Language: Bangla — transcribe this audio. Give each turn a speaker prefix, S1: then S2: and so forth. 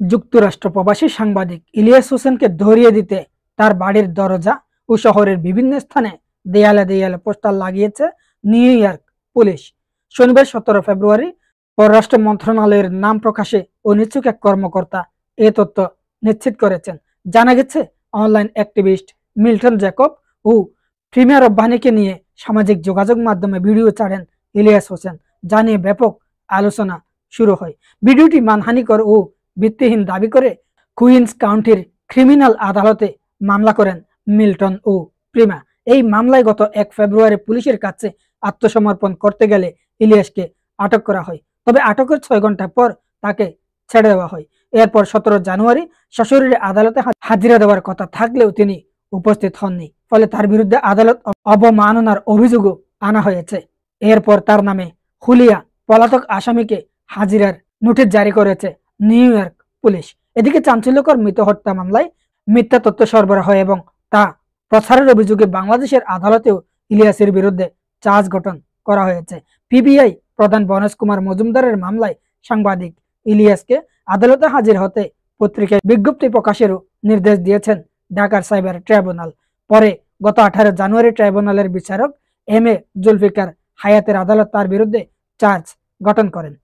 S1: যুক্তরাষ্ট্র প্রবাসী সাংবাদিক ইলিয়াস হোসেনকে ধরিয়ে দিতে তার বাড়ির দরজা ও শহরের বিভিন্ন স্থানে দেয়ালে দেয়ালে পোস্টার লাগিয়েছে নিউ ইয়র্ক পুলিশ। শনিবার 17 ফেব্রুয়ারি পররাষ্ট্র মন্ত্রণালয়ের নাম প্রকাশে অনিচ্ছুক এক কর্মকর্তা এ তথ্য নিশ্চিত করেছেন। জানা গেছে, অনলাইন অ্যাক্টিভিস্ট মিল্টন জ্যাকব ও প্রিমিয়ার রব্বানীকে নিয়ে সামাজিক যোগাযোগ মাধ্যমে ভিডিও ছাড়েন ইলিয়াস হোসেন, যা নিয়ে ব্যাপক আলোচনা শুরু হয়। ভিডিওটি মানহানিকর ও ভিত্তিহীন দাবি করে কুইন্স কাউন্টির ক্রিমিনাল আদালতে মামলা করেন মিল্টন ও প্রিমা। এই মামলায় গত 1 ফেব্রুয়ারি পুলিশের কাছে আত্মসমর্পণ করতে গেলে ইলিয়াসকে আটক করা হয়। তবে আটকের 6 ঘন্টা পর তাকে ছেড়ে দেওয়া হয়। এরপর 17 জানুয়ারি সশরীরে আদালতে হাজিরা দেওয়ার কথা থাকলেও তিনি উপস্থিত হননি, ফলে তার বিরুদ্ধে আদালত অবমাননার অভিযোগও আনা হয়েছে। এরপর তার নামে হুলিয়া পলাতক আসামিকে হাজিরার নোটিশ জারি করেছে নিউ ইয়র্ক পুলিশ। এদিকে চাঞ্চল্যকর মৃত হত্যা মামলায় মিথ্যা তথ্য সরবরাহ এবং তা প্রচারের অভিযোগে বাংলাদেশের আদালতেও ইলিয়াসের বিরুদ্ধে চার্জ গঠন করা হয়েছে। পিবিআই প্রধান বনজ কুমার মজুমদারের মামলায় সাংবাদিক ইলিয়াসকে আদালতে হাজির হতে পত্রিকায় বিজ্ঞপ্তি প্রকাশেরও নির্দেশ দিয়েছেন ঢাকার সাইবার ট্রাইব্যুনাল। পরে গত 18 জানুয়ারি ট্রাইব্যুনালের বিচারক এম এ জুলফিকার হায়াতের আদালত তার বিরুদ্ধে চার্জ গঠন করেন।